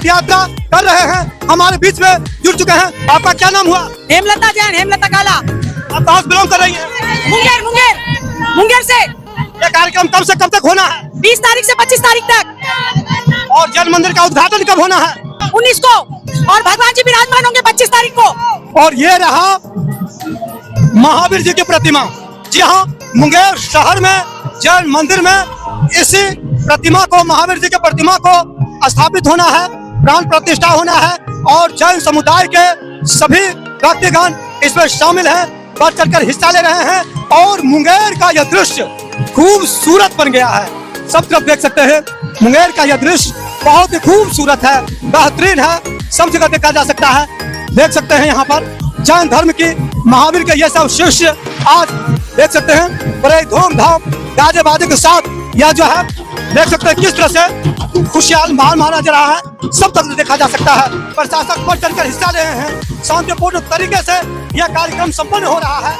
पद यात्रा कर रहे हैं, हमारे बीच में जुड़ चुके हैं। आपका क्या नाम हुआ? हेमलता जैन, हेमलता काला। आप कहाँ से बिलोंग कर रही हैं? मुंगेर से। ये कार्यक्रम कब से कब तक होना है? 20 तारीख से 25 तारीख तक। और जैन मंदिर का उद्घाटन कब होना है? 19 को। और भगवान जी विराजमान होंगे 25 तारीख को। और ये रहा महावीर जी की प्रतिमा। जी हाँ, मुंगेर शहर में जैन मंदिर में इसी प्रतिमा को, महावीर जी की प्रतिमा को स्थापित होना है, प्राण प्रतिष्ठा होना है और जैन समुदाय के सभी व्यक्तिगण इसमें शामिल हैं, बढ़ चढ़कर हिस्सा ले रहे हैं। और मुंगेर का यह दृश्य खूबसूरत बन गया है। सब तरफ देख सकते हैं, मुंगेर का यह दृश्य बहुत ही खूबसूरत है, बेहतरीन है, सब जगह देखा जा सकता है। देख सकते हैं यहाँ पर जैन धर्म की महावीर के ये सब शिष्य आज देख सकते हैं बड़े धूमधाम गाजे बाजे के साथ यह जो है देख सकते हैं किस तरह से खुशहाल माहौल माना जा रहा है। सब तरफ देखा जा सकता है, प्रशासक बढ़ चढ़कर हिस्सा ले रहे हैं, शांतिपूर्ण तरीके से यह कार्यक्रम संपन्न हो रहा है।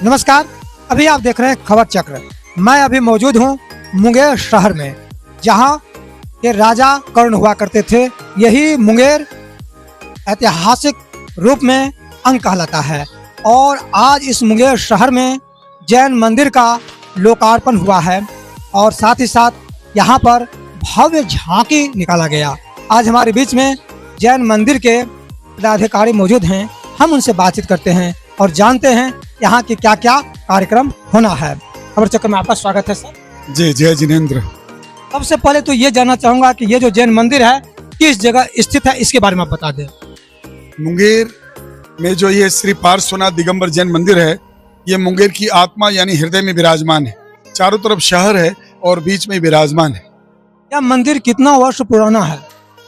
नमस्कार, अभी आप देख रहे हैं खबर चक्र। मैं अभी मौजूद हूं मुंगेर शहर में, जहां के राजा कर्ण हुआ करते थे। यही मुंगेर ऐतिहासिक रूप में अंग कहलाता है और आज इस मुंगेर शहर में जैन मंदिर का लोकार्पण हुआ है और साथ ही साथ यहां पर भव्य झांकी निकाला गया। आज हमारे बीच में जैन मंदिर के पदाधिकारी मौजूद हैं, हम उनसे बातचीत करते हैं और जानते हैं यहाँ के क्या क्या कार्यक्रम होना है। खबर चक्कर में आपका स्वागत है सर। जी, जय जिनेंद्र। सबसे पहले तो ये जानना चाहूंगा कि ये जो जैन मंदिर है किस जगह स्थित है, इसके बारे में आप बता दें। मुंगेर में जो ये श्री पार्श्वनाथ दिगंबर जैन मंदिर है, ये मुंगेर की आत्मा यानी हृदय में विराजमान है। चारों तरफ शहर है और बीच में विराजमान है। यह मंदिर कितना वर्ष पुराना है?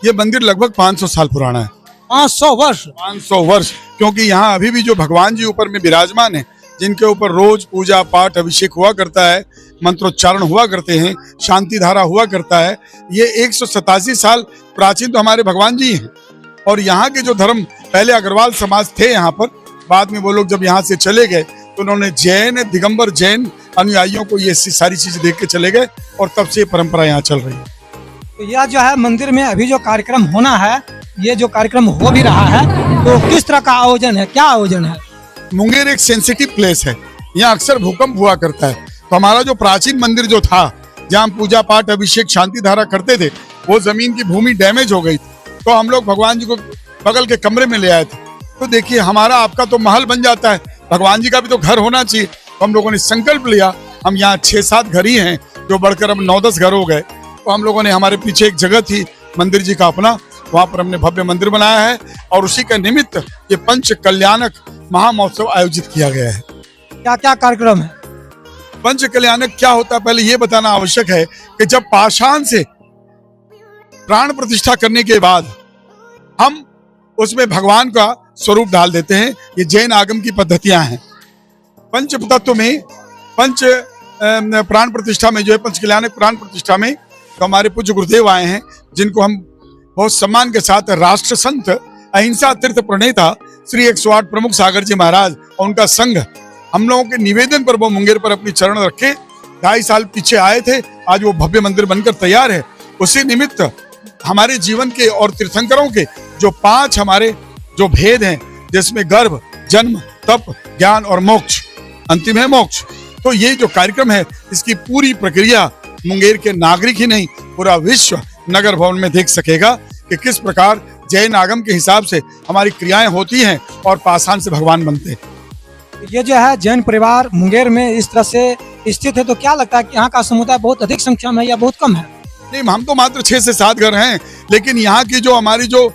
ये मंदिर लगभग 500 साल पुराना है। 500 वर्ष? 500 वर्ष, क्योंकि यहाँ अभी भी जो भगवान जी ऊपर में विराजमान है, जिनके ऊपर रोज पूजा पाठ अभिषेक हुआ करता है, मंत्रोच्चारण हुआ करते हैं, शांति धारा हुआ करता है। ये 187 साल प्राचीन तो हमारे भगवान जी हैं। और यहाँ के जो धर्म, पहले अग्रवाल समाज थे यहाँ पर, बाद में वो लोग जब यहाँ से चले गए तो उन्होंने जैन दिगंबर जैन अनुयायियों को ये सारी चीजें देख के चले गए और तब से ये परंपरा यहाँ चल रही है। तो यह जो है मंदिर में अभी जो कार्यक्रम होना है, ये जो कार्यक्रम हो भी रहा है, तो किस तरह का आयोजन है, क्या आयोजन है? मुंगेर एक सेंसिटिव प्लेस है, यहाँ अक्सर भूकंप हुआ करता है। तो हमारा जो प्राचीन मंदिर जो था, जहाँ हम पूजा पाठ अभिषेक शांति धारा करते थे, वो जमीन की भूमि डैमेज हो गई थी। तो हम लोग भगवान जी को बगल के कमरे में ले आए थे। तो देखिए, हमारा आपका तो महल बन जाता है, भगवान जी का भी तो घर होना चाहिए। तो हम लोगों ने संकल्प लिया, हम यहाँ 6-7 घर ही हैं, जो बढ़कर अब 9-10 घर हो गए। तो हम लोगों ने, हमारे पीछे एक जगह थी मंदिर जी का अपना, वहाँ पर हमने भव्य मंदिर बनाया है और उसी का निमित्त ये पंच कल्याणक महामहोत्सव आयोजित किया गया है। क्या क्या कार्यक्रम है? पंच कल्याणक क्या होता है, पहले ये बताना आवश्यक है कि जब पाषाण से प्राण प्रतिष्ठा करने के बाद हम उसमें भगवान का स्वरूप डाल देते हैं। ये जैन आगम की पद्धतियां हैं। पंच तत्व में पंच प्राण प्रतिष्ठा में जो है, पंच कल्याणक प्राण प्रतिष्ठा में तो हमारे पूज्य गुरुदेव आए हैं, जिनको हम बहुत सम्मान के साथ राष्ट्र संत अहिंसा तीर्थ प्रणेता श्री 108 प्रमुख सागर जी महाराज और उनका संघ, हम लोगों के निवेदन पर वो मुंगेर पर अपनी चरण रखे 2.5 साल पीछे आए थे। आज वो भव्य मंदिर बनकर तैयार है। उसी निमित्त हमारे जीवन के और तीर्थंकरों के जो 5 हमारे जो भेद हैं, जिसमें गर्भ, जन्म, तप, ज्ञान और मोक्ष, अंतिम है मोक्ष। तो ये जो कार्यक्रम है, इसकी पूरी प्रक्रिया मुंगेर के नागरिक ही नहीं, पूरा विश्व नगर भवन में देख सकेगा कि किस प्रकार जैन आगम के हिसाब से हमारी क्रियाएं होती हैं और पाषाण से भगवान बनते हैं। ये जो है जैन परिवार मुंगेर में इस तरह से स्थित है, तो क्या लगता है कि यहाँ का समुदाय बहुत अधिक संख्या में है या बहुत कम है? नहीं, हम तो मात्र 6 से 7 घर हैं, लेकिन यहाँ की जो हमारी जो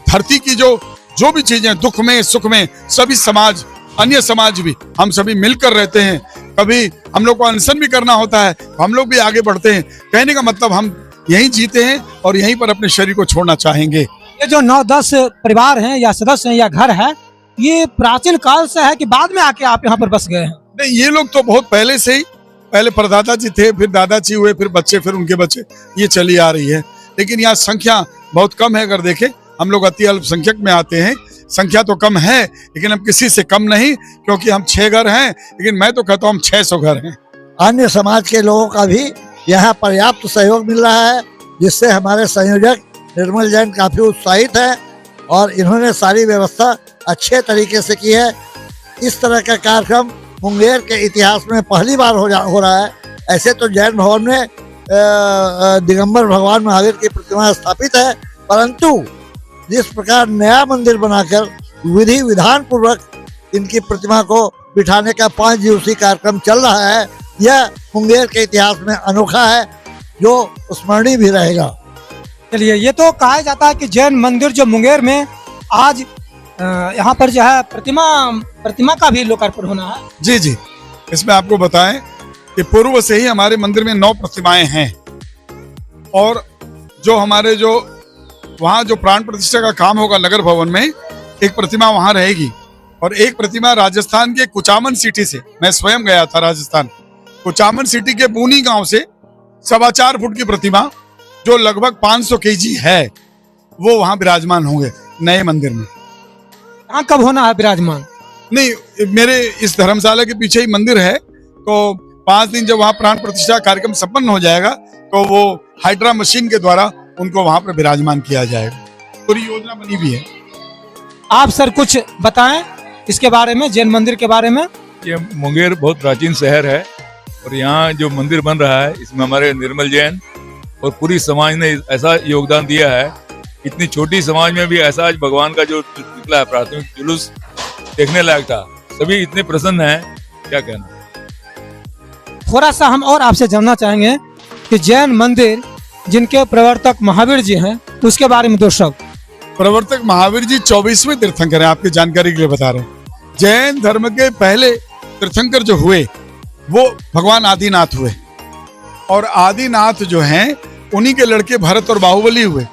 धरती की जो भी चीजें, दुख में सुख में, सभी समाज, अन्य समाज भी, हम सभी मिलकर रहते हैं। कभी हम लोग को अनशन भी करना होता है, हम लोग भी आगे बढ़ते हैं। कहने का मतलब हम यहीं जीते हैं और यहीं पर अपने शरीर को छोड़ना चाहेंगे। ये जो 9-10 परिवार हैं या सदस्य हैं या घर है, ये प्राचीन काल से है कि बाद में आके आप यहाँ पर बस गए हैं? नहीं, ये लोग तो बहुत पहले से ही, पहले परदादा जी थे, फिर दादाजी हुए, फिर बच्चे, फिर उनके बच्चे, ये चली आ रही है। लेकिन यहाँ संख्या बहुत कम है। अगर देखें, हम लोग अति अल्पसंख्यक में आते हैं। संख्या तो कम है, लेकिन हम किसी से कम नहीं, क्योंकि हम 6 घर हैं, लेकिन मैं तो कहता हूँ हम 600 घर हैं। अन्य समाज के लोगों का भी यहाँ पर्याप्त सहयोग मिल रहा है, जिससे हमारे संयोजक निर्मल जैन काफी उत्साहित है और इन्होंने सारी व्यवस्था अच्छे तरीके से की है। इस तरह का कार्यक्रम मुंगेर के इतिहास में पहली बार हो रहा है। ऐसे तो जैन भवन में दिगंबर भगवान महावीर की प्रतिमा स्थापित है, परंतु जिस प्रकार नया मंदिर बनाकर विधि विधान पूर्वक इनकी प्रतिमा को बिठाने का 5 दिवसीय कार्यक्रम चल रहा है, यह मुंगेर के इतिहास में अनोखा है, जो स्मरणीय भी रहेगा। चलिए, ये तो कहा जाता है कि जैन मंदिर जो मुंगेर में आज यहाँ पर जो है प्रतिमा का भी लोकार्पण होना है। जी जी, इसमें आपको बताएं कि पूर्व से ही हमारे मंदिर में 9 प्रतिमाएं हैं और जो हमारे जो वहाँ जो प्राण प्रतिष्ठा का काम होगा नगर भवन में, एक प्रतिमा वहाँ रहेगी और एक प्रतिमा राजस्थान के कुचामन सिटी से, मैं स्वयं गया था राजस्थान, कुचामन सिटी के बूनी गांव से 4.25 फुट की प्रतिमा जो लगभग 500 केजी है, वो वहाँ विराजमान होंगे नए मंदिर में। यहाँ कब होना है विराजमान? नहीं, मेरे इस धर्मशाला के पीछे ही मंदिर है, तो 5 दिन जब वहाँ प्राण प्रतिष्ठा कार्यक्रम संपन्न हो जाएगा तो वो हाइड्रा मशीन के द्वारा उनको वहाँ पर विराजमान किया जाएगा। पूरी योजना बनी भी है। आप सर कुछ बताएं इसके बारे में, जैन मंदिर के बारे में। ये मुंगेर बहुत प्राचीन शहर है और यहाँ जो मंदिर बन रहा है, इसमें हमारे निर्मल जैन और पूरी समाज ने ऐसा योगदान दिया है। इतनी छोटी समाज में भी ऐसा आज भगवान का जो निकला है प्राथमिक जुलूस, देखने लायक था। सभी इतने प्रसन्न हैं, क्या कहना। थोड़ा सा हम और आपसे जानना चाहेंगे कि जैन मंदिर जिनके प्रवर्तक महावीर जी हैं, उसके बारे में 2 शब्द। प्रवर्तक महावीर जी 24वें तीर्थंकर हैं, आपकी जानकारी के लिए बता रहे हैं। जैन धर्म के पहले तीर्थंकर जो हुए वो भगवान आदिनाथ हुए और आदिनाथ जो हैं उन्हीं के लड़के भरत और बाहुबली हुए।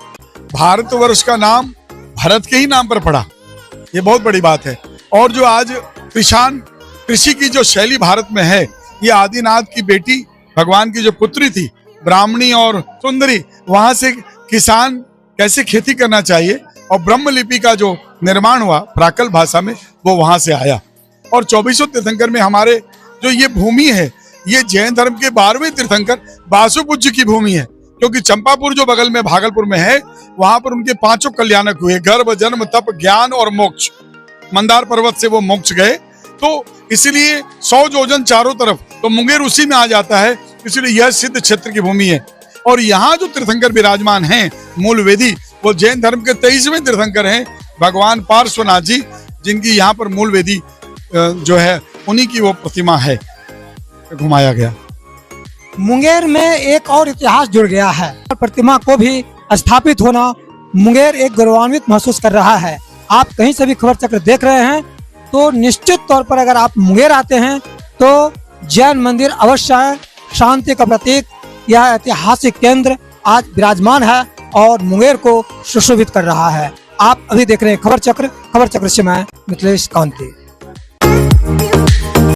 भारतवर्ष का नाम भरत के ही नाम पर पड़ा, ये बहुत बड़ी बात है। और जो आज कृषि की जो शैली भारत में है, ये आदिनाथ की बेटी भगवान की जो पुत्री थी, ब्राह्मणी और सुंदरी, वहां से किसान कैसे खेती करना चाहिए और ब्रह्म लिपि का जो निर्माण हुआ प्राकृत भाषा में, वो वहां से आया। और 24 तीर्थंकर में हमारे जो ये भूमि है, ये जैन धर्म के 12वें तीर्थंकर वासुपूज्य की भूमि है, क्योंकि चंपापुर जो बगल में भागलपुर में है, वहां पर उनके 5 कल्याणक हुए, गर्भ, जन्म, तप, ज्ञान और मोक्ष। मंदार पर्वत से वो मोक्ष गए, तो इसलिए 100 योजन चारों तरफ, तो मुंगेर उसी में आ जाता है, इसलिए यह सिद्ध क्षेत्र की भूमि है। और यहाँ जो तीर्थंकर विराजमान हैं मूल वेदी, वो जैन धर्म के 23वें तीर्थंकर हैं भगवान पार्श्वनाथ जी, जिनकी यहाँ पर मूल वेदी जो है उन्हीं की वो प्रतिमा है, घुमाया गया। मुंगेर में एक और इतिहास जुड़ गया है, प्रतिमा को भी स्थापित होना मुंगेर एक गौरवान्वित महसूस कर रहा है। आप कहीं से भी खबर चक्र देख रहे हैं तो निश्चित तौर पर अगर आप मुंगेर आते हैं तो जैन मंदिर अवश्य है। शांति का प्रतीक यह ऐतिहासिक केंद्र आज विराजमान है और मुंगेर को सुशोभित कर रहा है। आप अभी देख रहे हैं खबर चक्र से मैं मिथिलेश कांति।